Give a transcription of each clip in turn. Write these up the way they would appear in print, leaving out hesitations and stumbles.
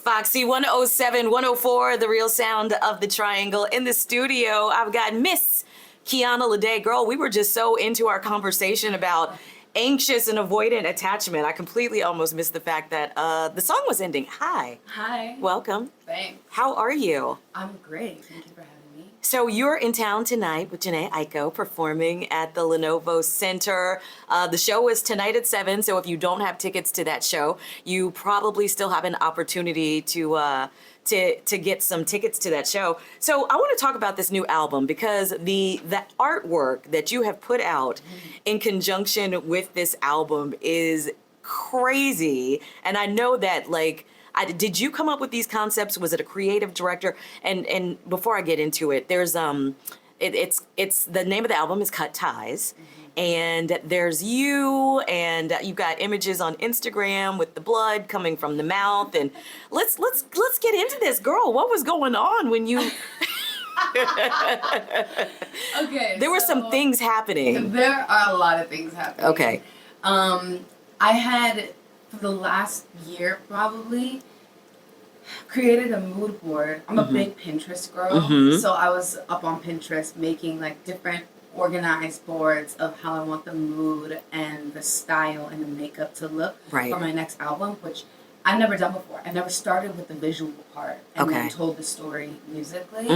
Foxy 107, 104, the real sound of the triangle. In the studio, I've got Miss Kiana Ledé. Girl, we were just so into our conversation about anxious and avoidant attachment. I completely almost missed the fact that the song was ending. Hi. Hi. Welcome. Thanks. How are you? I'm great. Thank you for having me. So you're in town tonight with Janae Aiko performing at the Lenovo Center. The show is tonight at 7, so if you don't have tickets to that show, you probably still have an opportunity to get some tickets to that show. So I want to talk about this new album because the artwork that you have put out in conjunction with this album is crazy. And I know that, like, did you come up with these concepts? Was it a creative director? And before I get into it, there's it's the name of the album is Cut Ties, and there's you, and you've got images on Instagram with the blood coming from the mouth, and let's get into this, girl. What was going on when you? Okay. There were some things happening. There are a lot of things happening. Okay. I had, for the last year probably, created a mood board. I'm a big Pinterest girl, so I was up on Pinterest making like different organized boards of how I want the mood and the style and the makeup to look for my next album, which I've never done before. I never started with the visual part and then told the story musically.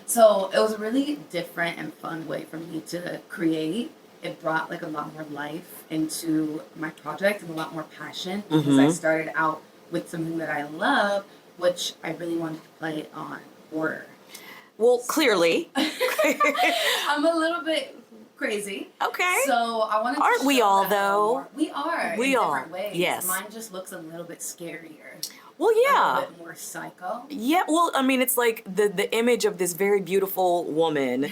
So it was a really different and fun way for me to create. It brought like a lot more life into my project and a lot more passion because I started out with something that I love, which I really wanted to play on horror. Well, clearly. I'm a little bit crazy. Okay. So I wanted to Aren't we show all, that though? more. We are. We in are. different ways. Yes. Mine just looks a little bit scarier. Well, yeah. A little bit more psycho. Yeah, well, I mean, it's like the image of this very beautiful woman,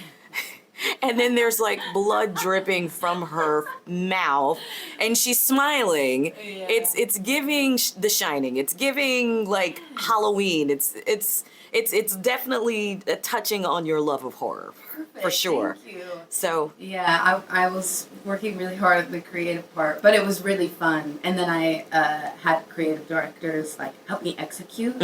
and then there's like blood dripping from her mouth, and she's smiling. Yeah. It's giving The Shining. It's giving like Halloween. It's definitely touching on your love of horror. Perfect. For sure. Thank you. So Yeah, I was working really hard at the creative part, but it was really fun. And then I had creative directors like help me execute.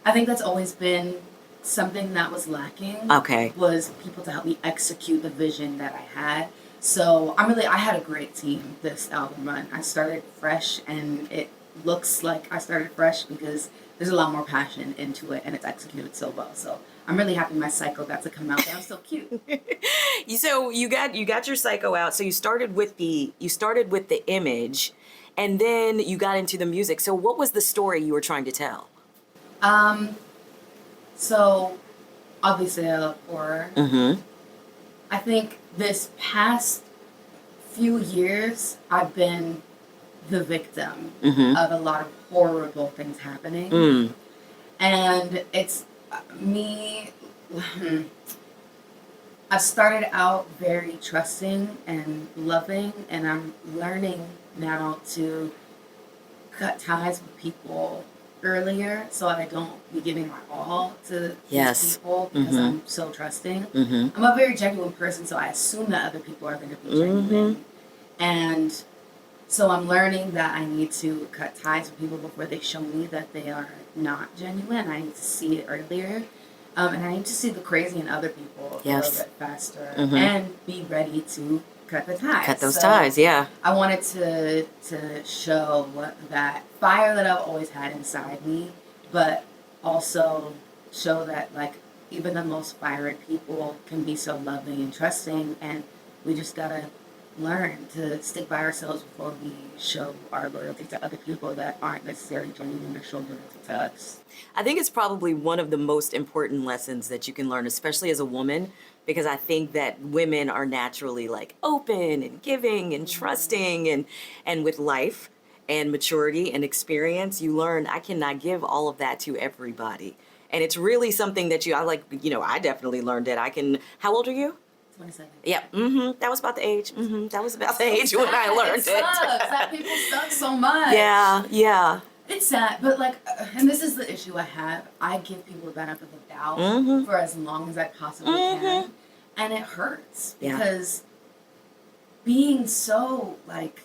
I think that's always been something that was lacking. Was people to help me execute the vision that I had. So I had a great team this album run. I started fresh, and it looks like I started fresh because there's a lot more passion into it, and it's executed so well. So I'm really happy my Psycho got to come out. That was so cute. So you got your Psycho out. So you started with the image, and then you got into the music. So what was the story you were trying to tell? So obviously I love horror. I think this past few years I've been the victim of a lot of horrible things happening. And it's me. I started out very trusting and loving, and I'm learning now to cut ties with people earlier so I don't be giving my all to these people because I'm so trusting. I'm a very genuine person, so I assume that other people are going to be genuine. And so I'm learning that I need to cut ties with people before they show me that they are not genuine. I need to see it earlier. And I need to see the crazy in other people a little bit faster and be ready to cut the ties. Cut those ties, yeah. I wanted to show that fire that I've always had inside me, but also show that like even the most fiery people can be so loving and trusting, and we just gotta learn to stick by ourselves before we show our loyalty to other people that aren't necessarily genuine or show loyalty to us. I think it's probably one of the most important lessons that you can learn, especially as a woman, because I think that women are naturally like open and giving and trusting, and with life and maturity and experience, you learn I cannot give all of that to everybody. And it's really something that I definitely learned that I can. How old are you? 27. Yeah, that was about the age. That was about the age when I learned it. Sucks. That people suck so much. Yeah. It's sad, but like, and this is the issue I have. I give people the benefit of the doubt for as long as I possibly can, and it hurts because being so like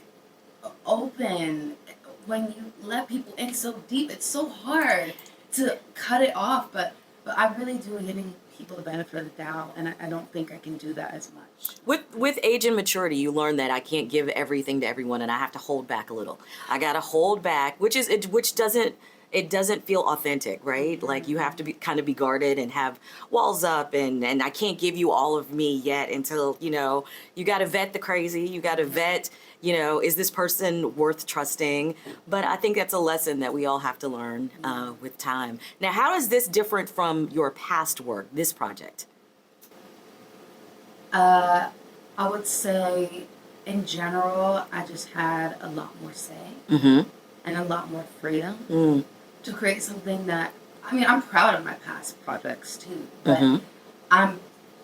open when you let people in so deep, it's so hard. to cut it off, but I really do giving people the benefit of the doubt, and I don't think I can do that as much. With age and maturity, you learn that I can't give everything to everyone, and I have to hold back a little. I gotta hold back, which doesn't feel authentic, right? Like you have to be kind of be guarded and have walls up, and I can't give you all of me yet until you got to vet the crazy. You got to vet. Is this person worth trusting? But I think that's a lesson that we all have to learn with time. Now, how is this different from your past work, this project? I would say, in general, I just had a lot more say and a lot more freedom to create something that, I'm proud of my past projects too, but I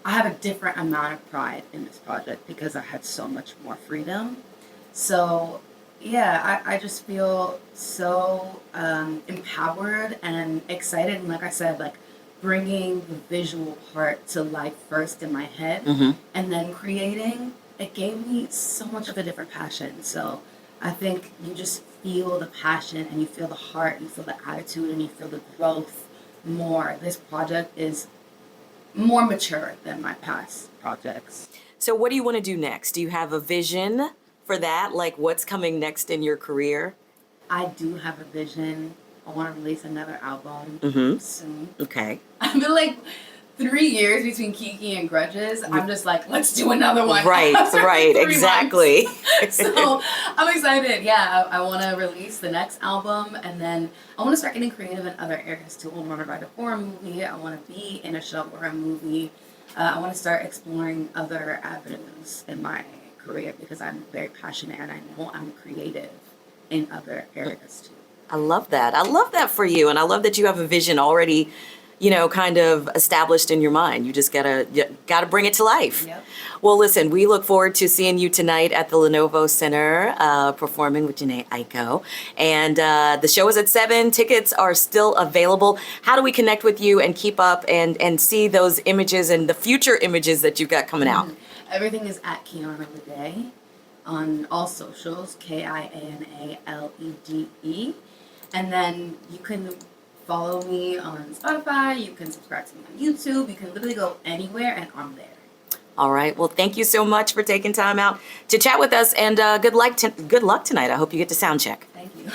have a different amount of pride in this project because I had so much more freedom. So, yeah, I just feel so empowered and excited. And like I said, like bringing the visual part to life first in my head and then creating, it gave me so much of a different passion. So I think you just feel the passion and you feel the heart, you feel the attitude, and you feel the growth more. This project is more mature than my past projects. So what do you want to do next? Do you have a vision for that? Like what's coming next in your career? I do have a vision. I want to release another album soon. Okay. I've been like 3 years between Kiki and Grudges. I'm just like, let's do another one. Right, right, exactly. So I'm excited. Yeah, I want to release the next album, and then I want to start getting creative in other areas too. I want to write a horror movie. I want to be in a short horror movie. I want to start exploring other avenues in my career because I'm very passionate and I know I'm creative in other areas too. I love that. I love that for you. And I love that you have a vision already, kind of established in your mind. You just gotta bring it to life. Yep. Well, listen, we look forward to seeing you tonight at the Lenovo Center performing with Janae Aiko. And the show is at 7. Tickets are still available. How do we connect with you and keep up and see those images and the future images that you've got coming out? Everything is at Kiana Ledé on all socials, KIANALEDE. And then you can follow me on Spotify, you can subscribe to me on YouTube, you can literally go anywhere and I'm there. All right. Well, thank you so much for taking time out to chat with us, and good luck tonight. I hope you get to sound check. Thank you.